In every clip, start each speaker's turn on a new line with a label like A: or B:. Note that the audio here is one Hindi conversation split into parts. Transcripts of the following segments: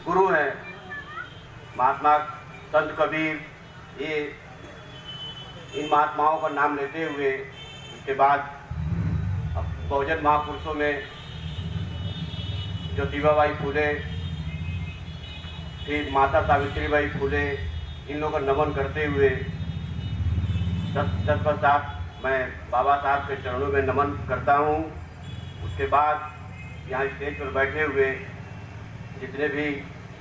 A: गुरु हैं महात्मा संत कबीर, ये इन महात्माओं का नाम लेते हुए उसके बाद बहुजन महापुरुषों में ज्योतिबाबाई फूले, फिर माता सावित्रीबाई फूले, इन लोगों का नमन करते हुए तत्पश्चात मैं बाबा साहब के चरणों में नमन करता हूँ। उसके बाद यहाँ स्टेज पर बैठे हुए जितने भी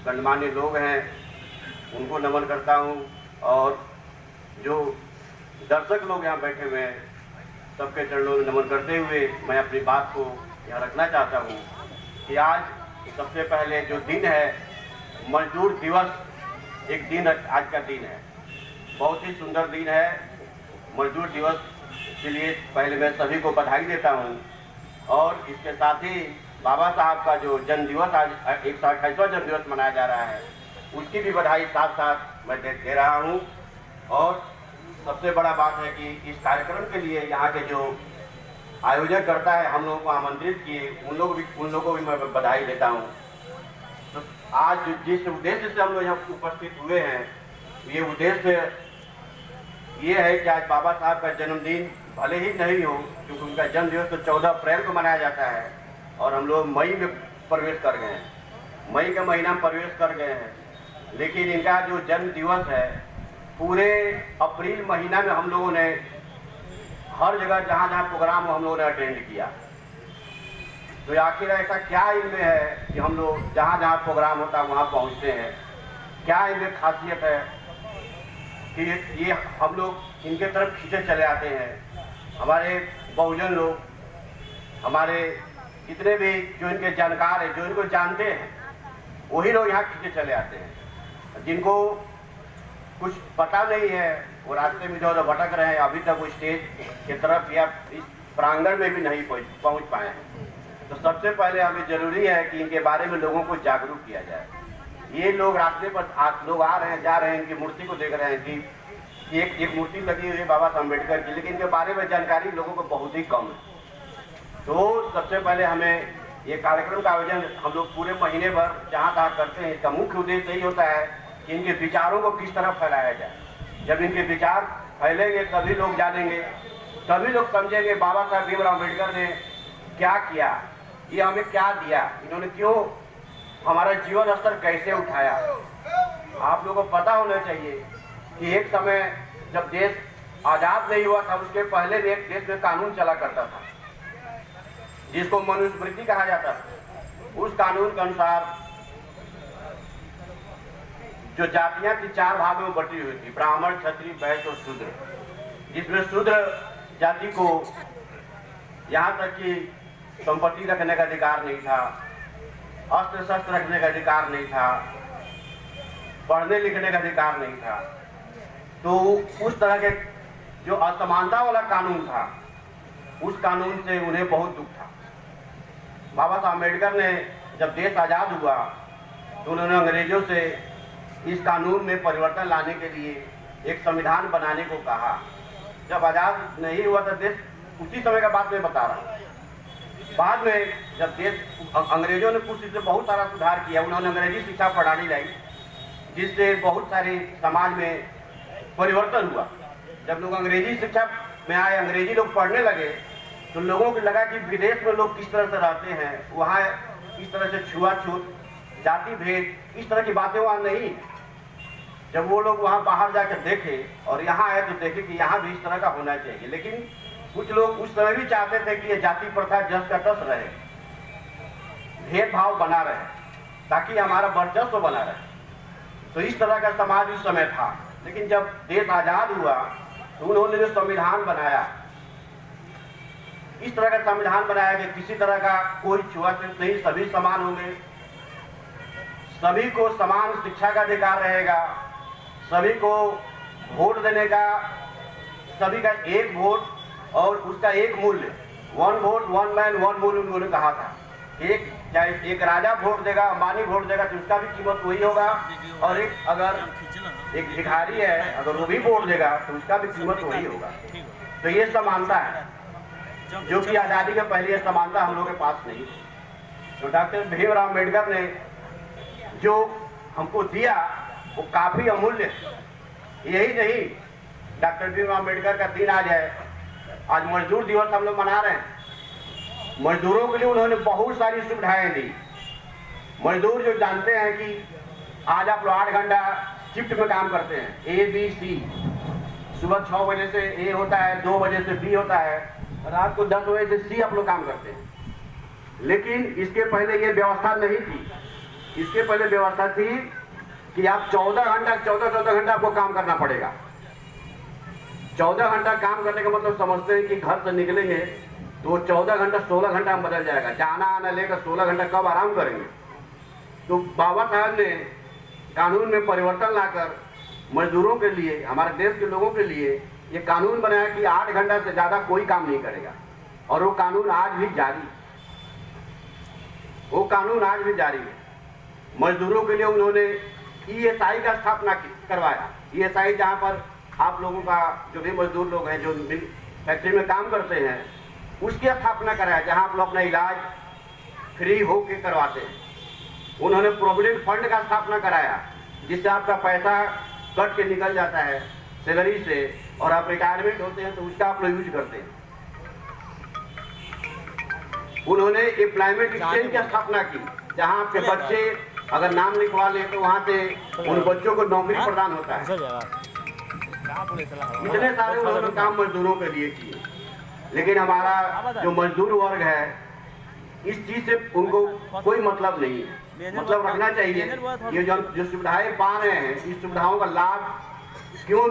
A: गणमान्य लोग हैं उनको नमन करता हूँ, और जो दर्शक लोग यहाँ बैठे हुए हैं सबके चरणों में नमन करते हुए मैं अपनी बात को यहाँ रखना चाहता हूँ कि आज सबसे पहले जो दिन है मजदूर दिवस, एक दिन आज का दिन है, बहुत ही सुंदर दिन है मजदूर दिवस के लिए पहले मैं सभी को बधाई देता हूँ। और इसके साथ ही बाबा साहब का जो जन्म दिवस आज 128वां जन्म दिवस मनाया जा रहा है उसकी भी बधाई साथ साथ मैं दे रहा हूँ। और सबसे बड़ा बात है कि इस कार्यक्रम के लिए यहाँ के जो आयोजक करता है हम लोगों को आमंत्रित किए, उन लोगों को भी मैं बधाई देता हूँ। तो आज जिस उद्देश्य से हम लोग यहाँ उपस्थित हुए हैं, ये उद्देश्य ये है कि आज बाबा साहब का जन्मदिन भले ही नहीं हो, क्योंकि उनका जन्म दिवस तो 14 अप्रैल को मनाया जाता है और हम लोग मई में प्रवेश कर गए हैं, मई के महीना में प्रवेश कर गए हैं, लेकिन इनका जो जन्म दिवस है पूरे अप्रैल महीना में हम लोगों ने हर जगह जहाँ जहाँ प्रोग्राम हो हम लोगों ने अटेंड किया। तो आखिर ऐसा क्या इनमें है कि हम लोग जहाँ जहाँ प्रोग्राम होता है वहाँ पहुँचते हैं? क्या इनमें खासियत है कि ये हम लोग इनके तरफ खींचे चले आते हैं? हमारे बहुजन लोग, हमारे जितने भी जो इनके जानकार हैं, जो इनको जानते हैं, वही लोग यहाँ खींचे चले आते हैं। जिनको कुछ पता नहीं है वो रास्ते में जो भटक रहे हैं, अभी तक वो स्टेज की तरफ या इस प्रांगण में भी नहीं पहुँच पाए हैं। तो सबसे पहले हमें जरूरी है कि इनके बारे में लोगों को जागरूक किया जाए। ये लोग रास्ते पर लोग आ रहे हैं, जा रहे हैं, इनकी मूर्ति को देख रहे हैं कि एक मूर्ति लगी हुई है बाबा साहब अम्बेडकर की, लेकिन इनके बारे में जानकारी लोगों को बहुत ही कम है। तो सबसे पहले हमें ये कार्यक्रम का आयोजन हम लोग पूरे महीने भर जहाँ तहाँ करते हैं, इसका मुख्य उद्देश्य यही होता है कि इनके विचारों को किस तरह फैलाया जाए। जब इनके विचार फैलेंगे तभी लोग जानेंगे, तभी लोग समझेंगे बाबा साहब भीमराव अम्बेडकर ने क्या किया, ये हमें क्या दिया, इन्होंने क्यों हमारा जीवन स्तर कैसे उठाया। आप लोगों को पता होना चाहिए कि एक समय जब देश आजाद नहीं हुआ था उसके पहले देश में कानून चला करता था जिसको मनुस्मृति कहा जाता था। उस कानून के अनुसार जो जातियां थी 4 भागों में बटी हुई थी, ब्राह्मण, क्षत्रिय, वैश्य और शूद्र, जिसमें शूद्र जाति को यहाँ तक कि संपत्ति रखने का अधिकार नहीं था, अस्त्र शस्त्र रखने का अधिकार नहीं था, पढ़ने लिखने का अधिकार नहीं था। तो उस तरह के जो असमानता वाला कानून था, उस कानून से उन्हें बहुत दुख था। बाबा साहब अम्बेडकर ने जब देश आज़ाद हुआ तो उन्होंने अंग्रेजों से इस कानून में परिवर्तन लाने के लिए एक संविधान बनाने को कहा। जब आज़ाद नहीं हुआ था देश, उसी समय का बात मैं बता रहा हूँ। बाद में जब देश अंग्रेजों ने कुछ इससे बहुत सारा सुधार किया, उन्होंने अंग्रेजी शिक्षा प्रणाली लाई जिससे बहुत सारे समाज में परिवर्तन हुआ। जब लोग अंग्रेजी शिक्षा में आए, अंग्रेजी लोग पढ़ने लगे तो लोगों को लगा कि विदेश में लोग किस तरह से रहते हैं, वहाँ इस तरह से छुआछूत, जाति भेद, इस तरह की बातें वहाँ नहीं। जब वो लोग वहाँ बाहर जाकर देखे और यहाँ आए तो देखे कि यहाँ भी इस तरह का होना चाहिए। लेकिन कुछ लोग उस समय भी चाहते थे कि ये जाति प्रथा जस का तस रहे, भेदभाव बना रहे, ताकि हमारा वर्चस्व बना रहे। तो इस तरह का समाज उस समय था। लेकिन जब देश आजाद हुआ तो उन्होंने जो संविधान बनाया, इस तरह का संविधान बनाया कि किसी तरह का कोई छुआछूत नहीं, सभी समान होंगे, सभी को समान शिक्षा का अधिकार रहेगा, सभी को वोट देने का, सभी का एक वोट और उसका एक मूल्य, 1 वोट 1 मैन 1 मूल्य उन्होंने कहा था। एक राजा वोट देगा, अंबानी वोट देगा तो उसका भी कीमत वही होगा, और अगर एक भिखारी है अगर वो भी वोट देगा तो उसका भी कीमत वही होगा। तो ये समानता है जो कि आज़ादी के पहले ये समानता हम लोग के पास नहीं थी। तो डॉक्टर भीमराव अम्बेडकर ने जो हमको दिया वो काफ़ी अमूल्य है। यही नहीं, डॉक्टर भीमराव अम्बेडकर का दिन आज है, आज मजदूर दिवस हम लोग मना रहे हैं। मजदूरों के लिए उन्होंने बहुत सारी सुविधाएं दी। मजदूर जो जानते हैं कि आज आप लोग 8 घंटा शिफ्ट में काम करते हैं, ABC, सुबह 6 बजे से A होता है, 2 बजे से B होता है, रात को 10 बजे से C आप लोग काम करते हैं। लेकिन इसके पहले ये व्यवस्था नहीं थी। इसके पहले व्यवस्था थी कि आप 14 घंटा आपको काम करना पड़ेगा। 14 घंटा काम करने का मतलब समझते हैं कि घर से निकलेंगे तो 14 घंटा 16 घंटा में बदल जाएगा। जाना आना लेकर 16 घंटा कब आराम करेंगे। तो बाबा साहब ने कानून में परिवर्तन लाकर मजदूरों के लिए, हमारे देश के लोगों के लिए ये कानून बनाया कि 8 घंटा से ज़्यादा कोई काम नहीं करेगा। और वो कानून आज भी जारी है। वो कानून आज भी जारी है। मजदूरों के लिए उन्होंने ESI का स्थापना करवाया। ESI जहाँ पर आप लोगों का जो भी मजदूर लोग हैं जो फैक्ट्री में काम करते हैं उसकी स्थापना कराया, जहाँ आप लोग अपना इलाज फ्री होके करवाते हैं। उन्होंने प्रोविडेंट फंड का स्थापना कराया, जिससे आपका पैसा कट के निकल जाता है सैलरी से और आप रिटायरमेंट होते हैं तो उसका आप लोग यूज करते हैं। उन्होंने एम्प्लॉयमेंट एक्सचेंज की स्थापना की, जहाँ आपके बच्चे अगर नाम लिखवा ले तो वहाँ से उन बच्चों को नौकरी प्रदान होता है। इतने सारे उन्होंने काम मजदूरों के लिए किए। लेकिन हमारा जो मजदूर वर्ग है इस चीज से उनको कोई मतलब नहीं है। मतलब रखना चाहिए। ये जो सुविधाएं पा रहे हैं, इस सुविधाओं का लाभ क्यों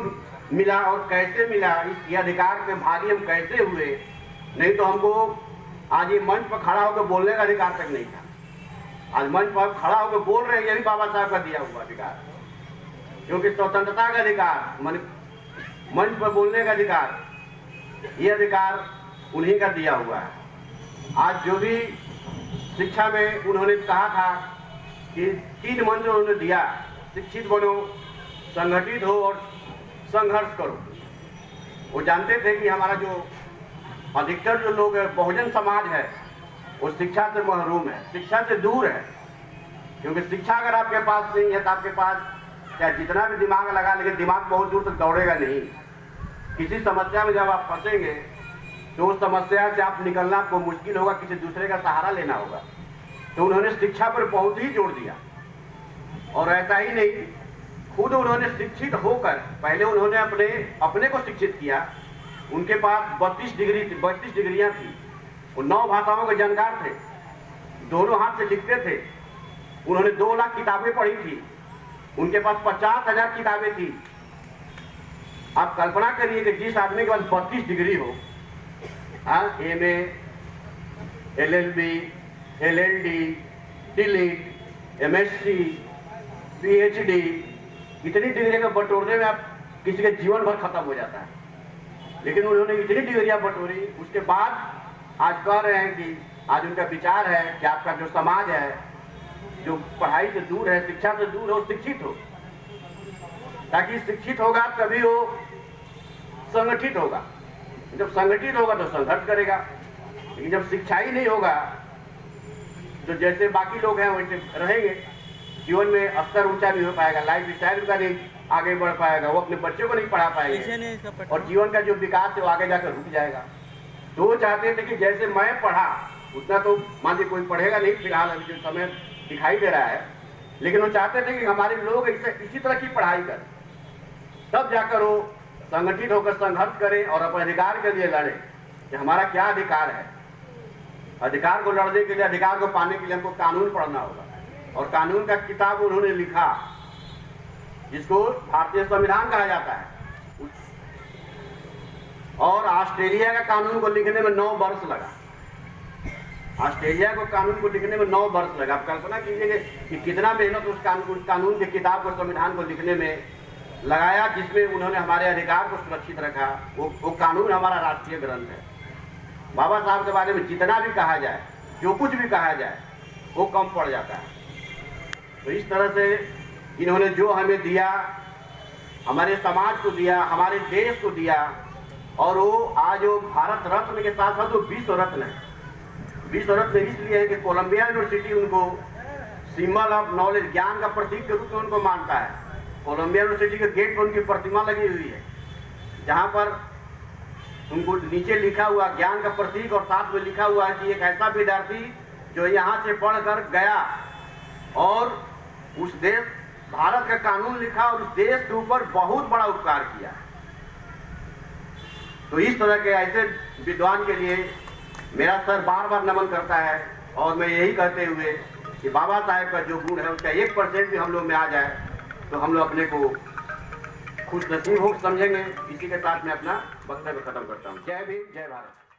A: मिला और कैसे मिला, ये अधिकार के भागी हम कैसे हुए। नहीं तो हमको आज ये मंच पर खड़ा होकर बोलने का अधिकार तक नहीं था। आज मंच पर खड़ा होकर बोल रहे हैं, ये भी बाबा साहब का दिया हुआ अधिकार। क्योंकि स्वतंत्रता का अधिकार, मंच पर बोलने का अधिकार, ये अधिकार उन्हीं का दिया हुआ है। आज जो भी शिक्षा में उन्होंने कहा था कि 3 मंत्र उन्होंने दिया, शिक्षित बनो, संगठित हो और संघर्ष करो। वो जानते थे कि हमारा जो अधिकतर जो लोग बहुजन समाज है वो शिक्षा से महरूम है, शिक्षा से दूर है। क्योंकि शिक्षा अगर आपके पास नहीं है तो आपके पास चाहे जितना भी दिमाग लगा, लेकिन दिमाग बहुत दूर तक दौड़ेगा नहीं। किसी समस्या में जब आप फंसेंगे तो उस समस्या से आप निकलना आपको मुश्किल होगा, किसी दूसरे का सहारा लेना होगा। तो उन्होंने शिक्षा पर बहुत ही जोर दिया। और ऐसा ही नहीं, खुद उन्होंने शिक्षित होकर पहले उन्होंने अपने को शिक्षित किया। उनके पास 32 डिग्रियां थी। वो 9 भाषाओं के जानकार थे, दोनों हाथ से लिखते थे। उन्होंने 2 लाख किताबें पढ़ी थी। उनके पास 50,000 किताबें थी। आप कल्पना करिए कि जिस आदमी के पास 32 डिग्री हो, MA, LLB, LLD, DLIT, MSc, PhD, इतनी डिग्री का बटोरने में आप किसी का जीवन भर खत्म हो जाता है। लेकिन उन्होंने इतनी डिग्रियां बटोरी, उसके बाद आज कह रहे हैं कि आज उनका विचार है कि आपका जो समाज है, जो पढ़ाई से दूर है, शिक्षा से दूर हो, शिक्षित हो। ताकि शिक्षित होगा तभी वो संगठित होगा। जब संगठित होगा तो संघर्ष करेगा। लेकिन जब शिक्षा ही नहीं होगा तो जैसे बाकी लोग हैं वैसे रहेंगे। जीवन में स्तर ऊंचा नहीं हो पाएगा, लाइफ स्टाइल का नहीं आगे बढ़ पाएगा, वो अपने बच्चों को नहीं पढ़ा पाएंगे और जीवन का जो विकास है वो आगे जाकर रुक जाएगा। तो वो चाहते थे कि जैसे मैं पढ़ा उतना तो मान लीजिए कोई पढ़ेगा नहीं फिलहाल, अभी जो समय दिखाई दे रहा है, लेकिन वो चाहते थे कि हमारे लोग इसी तरह की पढ़ाई करें, तब जाकर वो संगठित होकर संघर्ष करें और अपने अधिकार के लिए लड़े कि हमारा क्या अधिकार है। अधिकार को लड़ने के लिए, अधिकार को पाने के लिए हमको कानून पढ़ना होगा। और कानून का किताब उन्होंने लिखा जिसको भारतीय संविधान कहा जाता है। और ऑस्ट्रेलिया का कानून को लिखने में 9 वर्ष लगा। ऑस्ट्रेलिया को कानून को लिखने में 9 वर्ष लगा। आप कल्पना कीजिए कि कितना मेहनत उस कानून की किताब को, संविधान को लिखने में लगाया, जिसमें उन्होंने हमारे अधिकार को सुरक्षित रखा। वो कानून हमारा राष्ट्रीय ग्रंथ है। बाबा साहब के बारे में जितना भी कहा जाए, जो कुछ भी कहा जाए, वो कम पड़ जाता है। तो इस तरह से इन्होंने जो हमें दिया, हमारे समाज को दिया, हमारे देश को दिया, और वो आज वो भारत रत्न के साथ साथ वो विश्व रत्न है। विश्व रत्न इसलिए है कि कोलंबिया यूनिवर्सिटी उनको सिंबल ऑफ नॉलेज, ज्ञान का प्रतीक के रूप में उनको मानता है। कोलंबिया यूनिवर्सिटी के गेट पर उनकी प्रतिमा लगी हुई है, जहाँ पर उनको नीचे लिखा हुआ ज्ञान का प्रतीक और साथ में लिखा हुआ है कि एक ऐसा विद्यार्थी जो यहाँ से पढ़कर गया और उस देश भारत का कानून लिखा और उस देश के ऊपर बहुत बड़ा उपकार किया। तो इस तरह के ऐसे विद्वान के लिए मेरा सर बार बार नमन करता है। और मैं यही कहते हुए कि बाबा साहेब का जो गुण है उसका 1% भी हम लोग में आ जाए तो हम लोग अपने को खुश नसीब हो समझेंगे। इसी के साथ मैं अपना वक्तव्य खत्म करता हूँ। जय भीम, जय भारत।